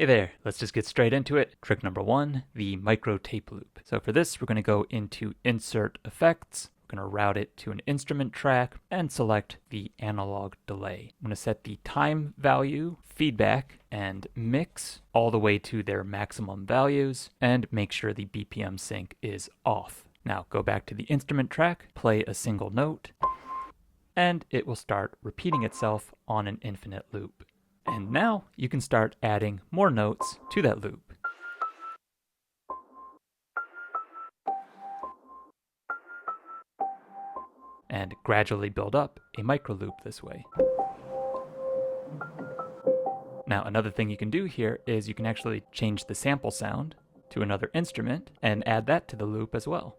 Hey there, let's just get straight into it. Trick number 1, the micro tape loop. So for this, we're going to go into Insert Effects. We're going to route it to an instrument track and select the analog delay. I'm going to set the time value, feedback, and mix all the way to their maximum values and make sure the BPM sync is off. Now go back to the instrument track, play a single note, and it will start repeating itself on an infinite loop. And now you can start adding more notes to that loop. And gradually build up a micro loop this way. Now another thing you can do here is you can actually change the sample sound to another instrument and add that to the loop as well.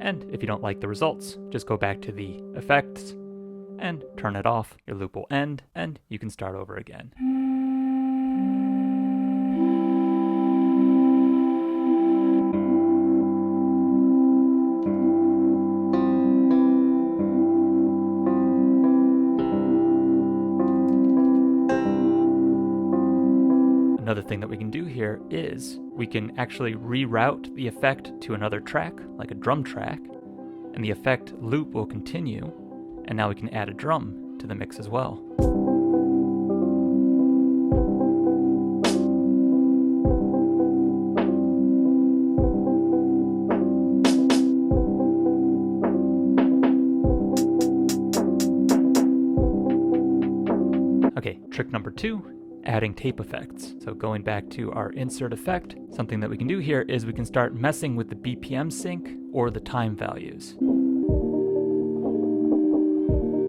And if you don't like the results, just go back to the effects and turn it off. Your loop will end and you can start over again. Another thing that we can do here is we can actually reroute the effect to another track, like a drum track, and the effect loop will continue, and now we can add a drum to the mix as well. Okay, trick number 2. Adding tape effects. So going back to our insert effect, something that we can do here is we can start messing with the BPM sync or the time values.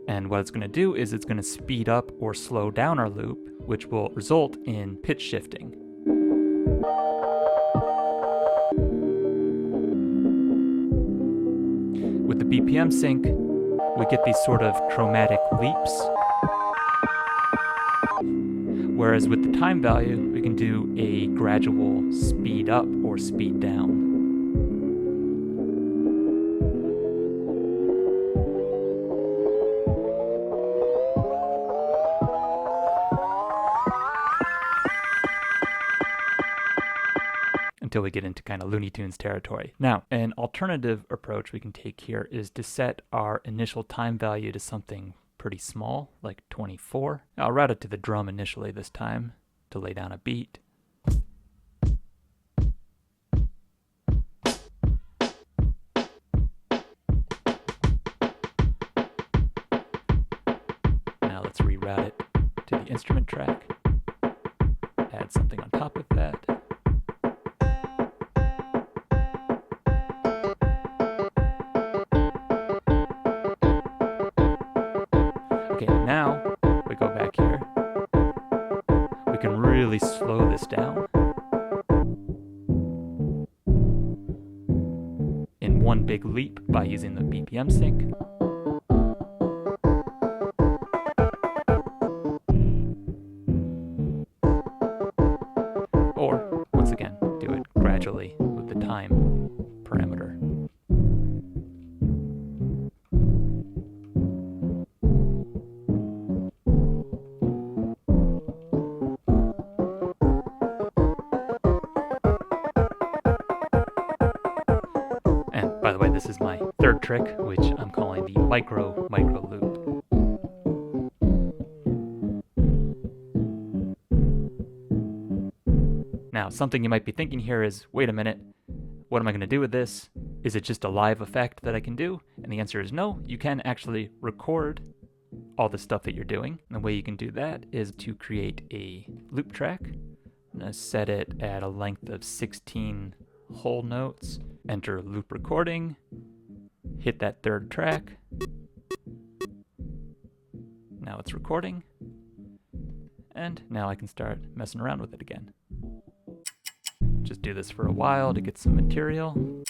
And what it's going to do is it's going to speed up or slow down our loop, which will result in pitch shifting. With the BPM sync, we get these sort of chromatic leaps. Whereas with the time value, we can do a gradual speed up or speed down. Until we get into kind of Looney Tunes territory. Now, an alternative approach we can take here is to set our initial time value to something pretty small, like 24. I'll route it to the drum initially this time to lay down a beat. Now let's reroute it to the instrument track. Add something on top of that. Okay, now we go back here. We can really slow this down in one big leap by using the BPM sync. Or, once again, do it gradually with the time parameter. By the way, this is my third trick, which I'm calling the micro loop. Now, something you might be thinking here is, wait a minute, what am I going to do with this? Is it just a live effect that I can do? And the answer is no, you can actually record all the stuff that you're doing. And the way you can do that is to create a loop track. I'm going to set it at a length of 16 whole notes, enter loop recording, hit that third track. Now it's recording, and now I can start messing around with it again. Just do this for a while to get some material.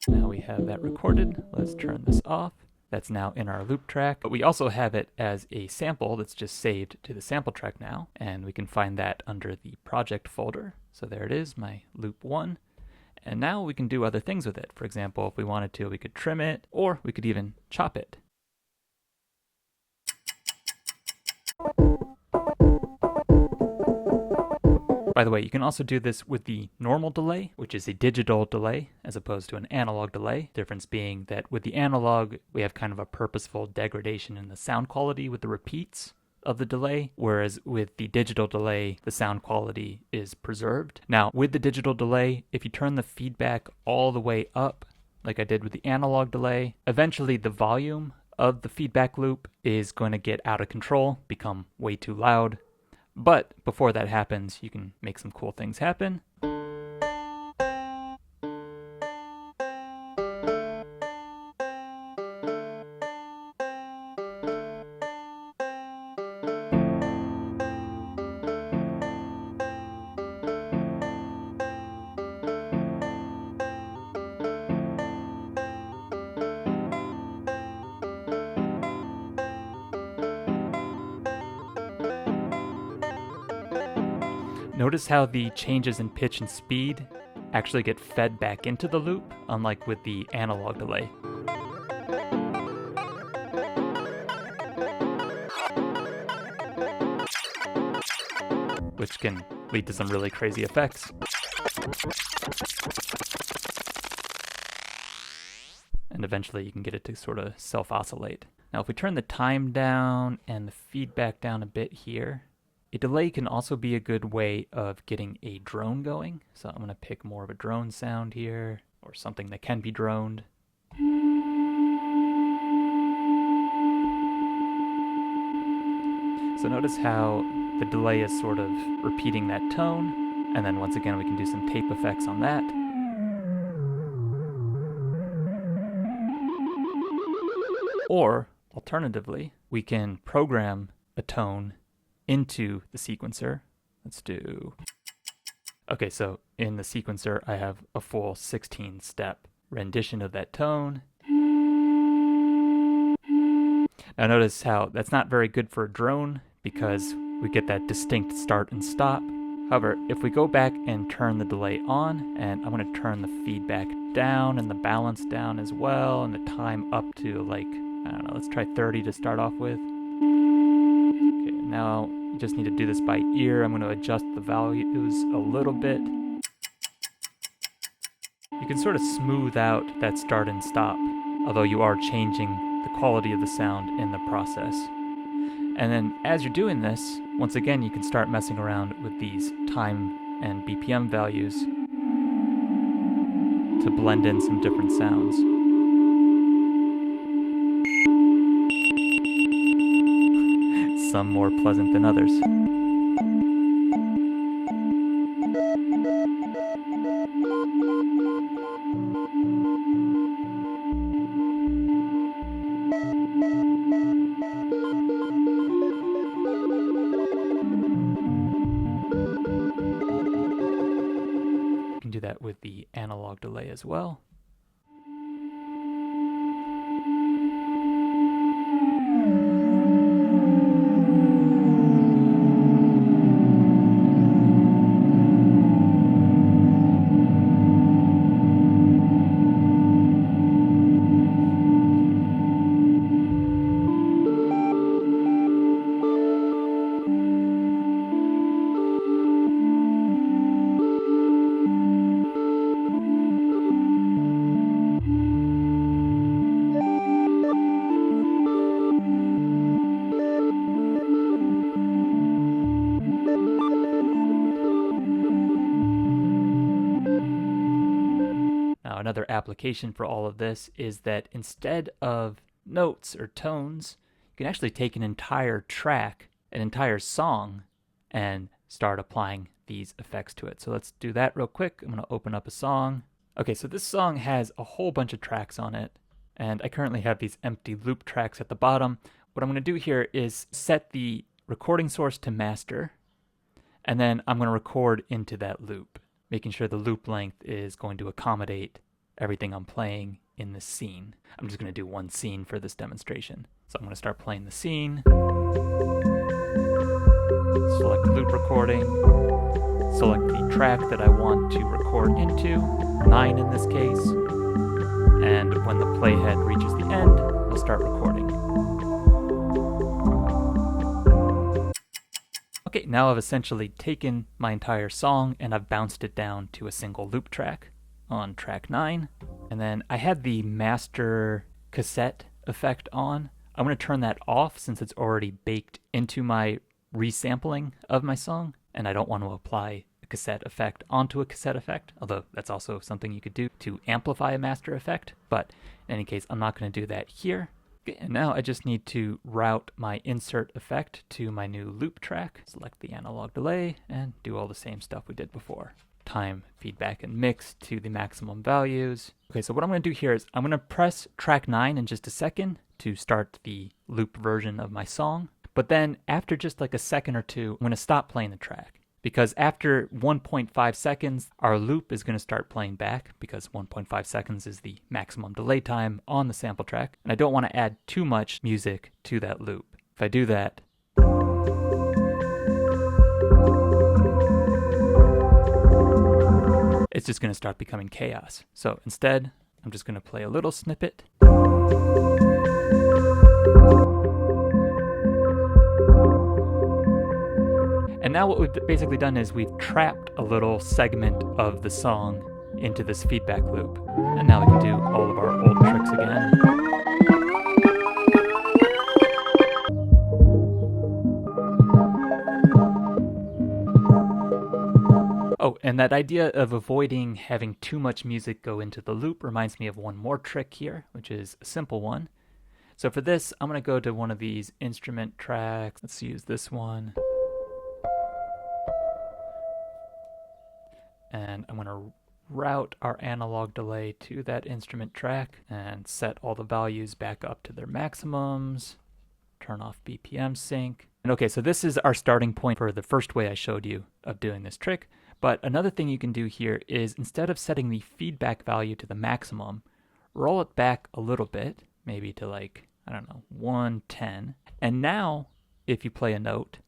Now we have that recorded. Let's turn this off. That's now in our loop track, but we also have it as a sample that's just saved to the sample track now, and we can find that under the project folder. So there it is, my loop 1. And now we can do other things with it. For example, if we wanted to, we could trim it, or we could even chop it. By the way, you can also do this with the normal delay, which is a digital delay, as opposed to an analog delay. Difference being that with the analog, we have kind of a purposeful degradation in the sound quality with the repeats of the delay, whereas with the digital delay, the sound quality is preserved. Now, with the digital delay, if you turn the feedback all the way up, like I did with the analog delay, eventually the volume of the feedback loop is going to get out of control, become way too loud. But before that happens, you can make some cool things happen. Notice how the changes in pitch and speed actually get fed back into the loop, unlike with the analog delay. Which can lead to some really crazy effects. And eventually you can get it to sort of self-oscillate. Now if we turn the time down and the feedback down a bit here, a delay can also be a good way of getting a drone going. So I'm going to pick more of a drone sound here, or something that can be droned. So notice how the delay is sort of repeating that tone, and then once again we can do some tape effects on that. Or, alternatively, we can program a tone into the sequencer. Let's do... Okay, so in the sequencer, I have a full 16-step rendition of that tone. Now notice how that's not very good for a drone because we get that distinct start and stop. However, if we go back and turn the delay on, and I'm going to turn the feedback down and the balance down as well, and the time up to like, I don't know, let's try 30 to start off with. Okay, now you just need to do this by ear. I'm going to adjust the values a little bit. You can sort of smooth out that start and stop, although you are changing the quality of the sound in the process. And then as you're doing this, once again, you can start messing around with these time and BPM values to blend in some different sounds. Some more pleasant than others. You can do that with the analog delay as well. Another application for all of this is that instead of notes or tones, you can actually take an entire track, an entire song, and start applying these effects to it. So let's do that real quick. I'm going to open up a song. Okay, so this song has a whole bunch of tracks on it, and I currently have these empty loop tracks at the bottom. What I'm going to do here is set the recording source to master, and then I'm going to record into that loop, making sure the loop length is going to accommodate everything I'm playing in this scene. I'm just going to do one scene for this demonstration. So I'm going to start playing the scene. Select loop recording. select the track that I want to record into, 9 in this case, and when the playhead reaches the end, I'll start recording. Okay, now I've essentially taken my entire song and I've bounced it down to a single loop track on track 9. And then I had the master cassette effect on. I'm going to turn that off since it's already baked into my resampling of my song, and I don't want to apply a cassette effect onto a cassette effect, although that's also something you could do to amplify a master effect. But in any case, I'm not going to do that here. Okay, and now I just need to route my insert effect to my new loop track, select the analog delay, and do all the same stuff we did before. Time, feedback, and mix to the maximum values. Okay, so what I'm going to do here is I'm going to press track 9 in just a second to start the loop version of my song. But then after just like a second or two, I'm going to stop playing the track. Because after 1.5 seconds, our loop is going to start playing back, because 1.5 seconds is the maximum delay time on the sample track. And I don't want to add too much music to that loop. If I do that, it's just going to start becoming chaos. So instead, I'm just going to play a little snippet. And now what we've basically done is we've trapped a little segment of the song into this feedback loop. And now we can do all of our old tricks again. Oh, and that idea of avoiding having too much music go into the loop reminds me of one more trick here, which is a simple one. So for this, I'm going to go to one of these instrument tracks. Let's use this one. And I'm going to route our analog delay to that instrument track and set all the values back up to their maximums. Turn off BPM sync. And okay, so this is our starting point for the first way I showed you of doing this trick. But another thing you can do here is instead of setting the feedback value to the maximum, roll it back a little bit, maybe to like, I don't know, 110. And now, if you play a note,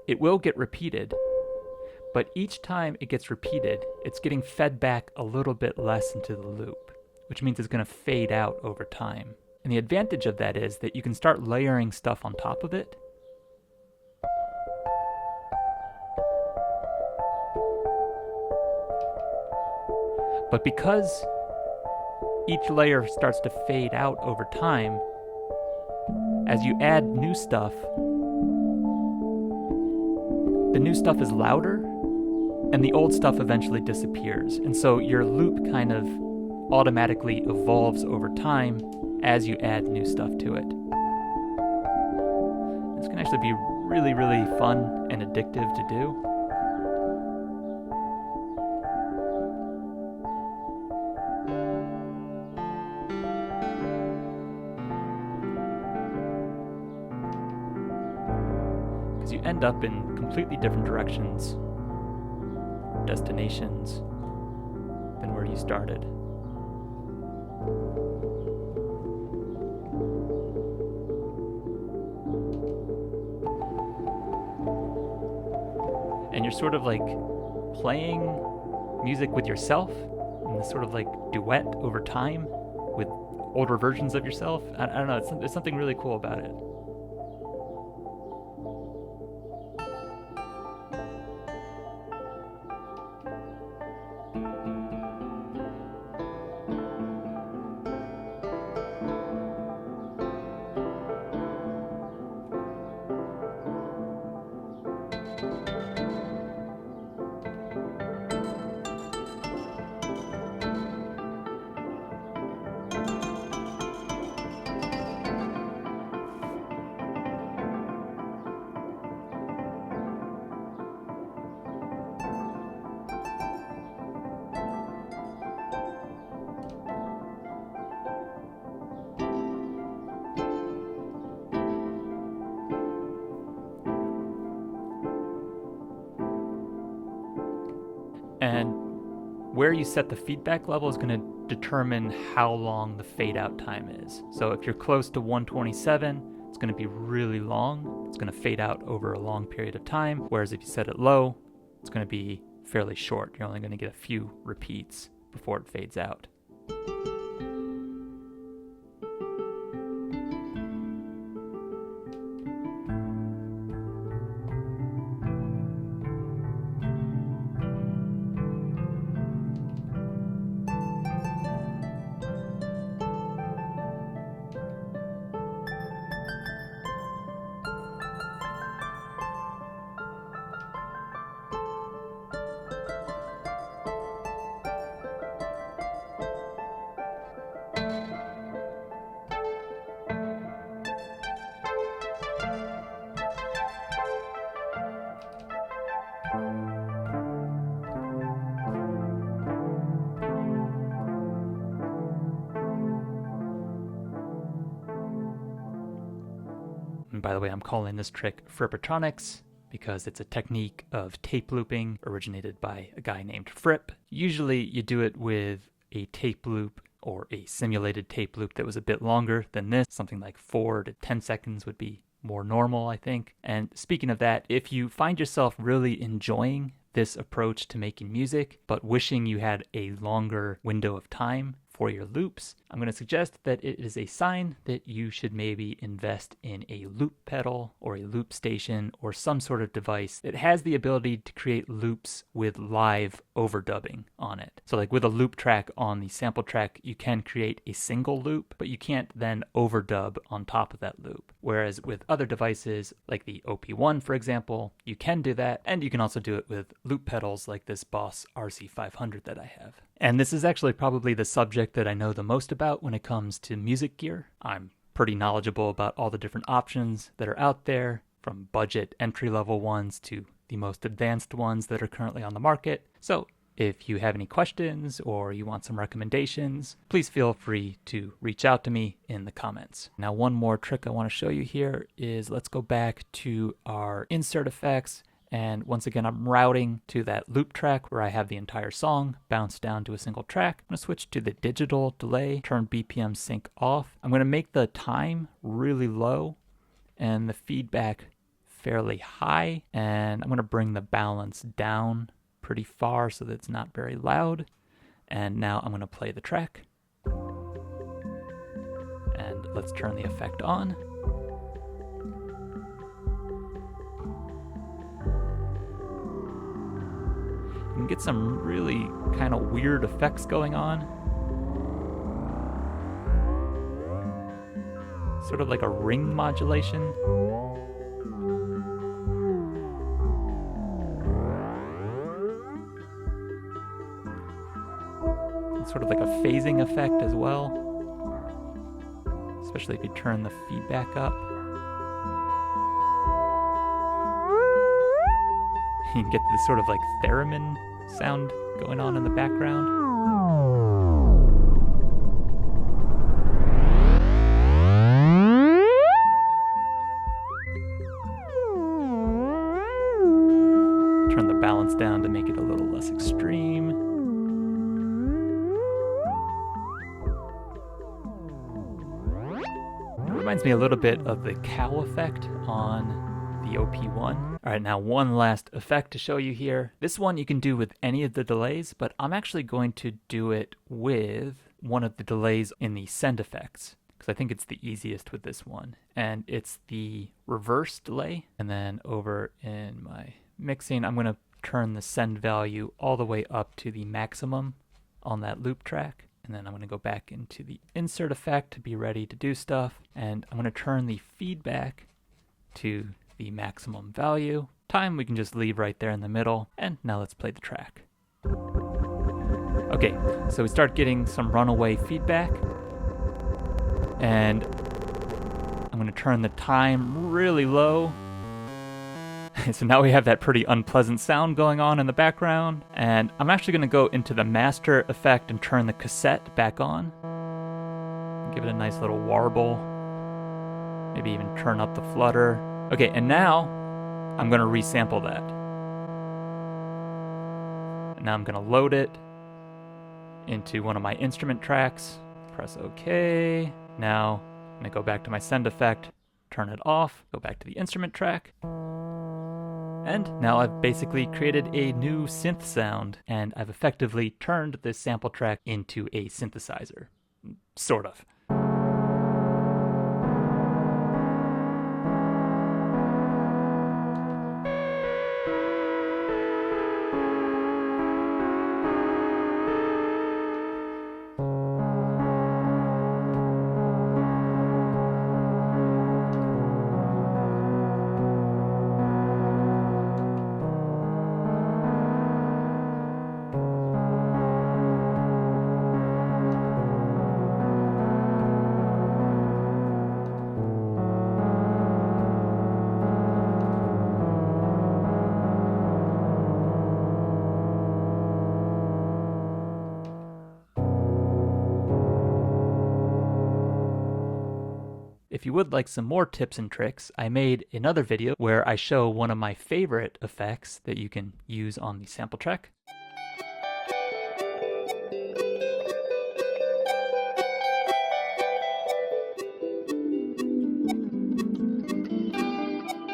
it will get repeated, but each time it gets repeated, it's getting fed back a little bit less into the loop, which means it's going to fade out over time. And the advantage of that is that you can start layering stuff on top of it. But because each layer starts to fade out over time, as you add new stuff, the new stuff is louder, and the old stuff eventually disappears. And so your loop kind of automatically evolves over time as you add new stuff to it. This can actually be really, really fun and addictive to do. You end up in completely different directions, destinations, than where you started. And you're sort of like playing music with yourself in this sort of like duet over time with older versions of yourself. I don't know, there's something really cool about it. And where you set the feedback level is going to determine how long the fade out time is. So if you're close to 127, it's going to be really long. It's going to fade out over a long period of time, whereas if you set it low, it's going to be fairly short. You're only going to get a few repeats before it fades out. And by the way, I'm calling this trick Frippertronics because it's a technique of tape looping originated by a guy named Fripp. Usually you do it with a tape loop or a simulated tape loop that was a bit longer than this. Something like 4 to 10 seconds would be more normal, I think. And speaking of that, if you find yourself really enjoying this approach to making music, but wishing you had a longer window of time for your loops, I'm going to suggest that it is a sign that you should maybe invest in a loop pedal or a loop station or some sort of device that has the ability to create loops with live overdubbing on it. So like with a loop track on the SmplTrek, you can create a single loop, but you can't then overdub on top of that loop. Whereas with other devices like the OP1, for example, you can do that, and you can also do it with loop pedals like this Boss RC500 that I have. And this is actually probably the subject that I know the most about when it comes to music gear. I'm pretty knowledgeable about all the different options that are out there, from budget entry-level ones to the most advanced ones that are currently on the market. So if you have any questions or you want some recommendations, please feel free to reach out to me in the comments. Now, one more trick I want to show you here is let's go back to our insert effects. And once again, I'm routing to that loop track where I have the entire song bounced down to a single track. I'm going to switch to the digital delay, turn BPM sync off. I'm going to make the time really low and the feedback fairly high. And I'm going to bring the balance down pretty far so that it's not very loud. And now I'm going to play the track. And let's turn the effect on. You can get some really kind of weird effects going on. Sort of like a ring modulation. And sort of like a phasing effect as well. Especially if you turn the feedback up. You can get this sort of like theremin sound going on in the background. Turn the balance down to make it a little less extreme. It reminds me a little bit of the cow effect on the OP1. All right, now one last effect to show you here. This one you can do with any of the delays, but I'm actually going to do it with one of the delays in the send effects, because I think it's the easiest with this one. And it's the reverse delay. And then over in my mixing, I'm going to turn the send value all the way up to the maximum on that loop track. And then I'm going to go back into the insert effect to be ready to do stuff. And I'm going to turn the feedback to the maximum value. Time we can just leave right there in the middle. And now let's play the track. Okay, so we start getting some runaway feedback. And I'm going to turn the time really low. So now we have that pretty unpleasant sound going on in the background. And I'm actually going to go into the master effect and turn the cassette back on. Give it a nice little warble. Maybe even turn up the flutter. Okay, and now I'm going to resample that. And now I'm going to load it into one of my instrument tracks. Press OK. Now I'm going to go back to my send effect, turn it off, go back to the instrument track. And now I've basically created a new synth sound, and I've effectively turned this sample track into a synthesizer. Sort of. If you would like some more tips and tricks, I made another video where I show one of my favorite effects that you can use on the SmplTrek.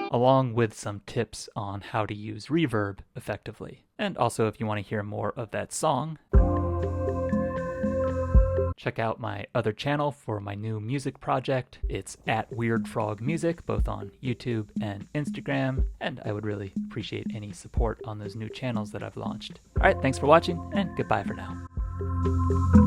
Along with some tips on how to use reverb effectively. And also, if you want to hear more of that song, check out my other channel for my new music project. It's at Weird Frog Music, both on YouTube and Instagram, and I would really appreciate any support on those new channels that I've launched. All right, thanks for watching, and goodbye for now.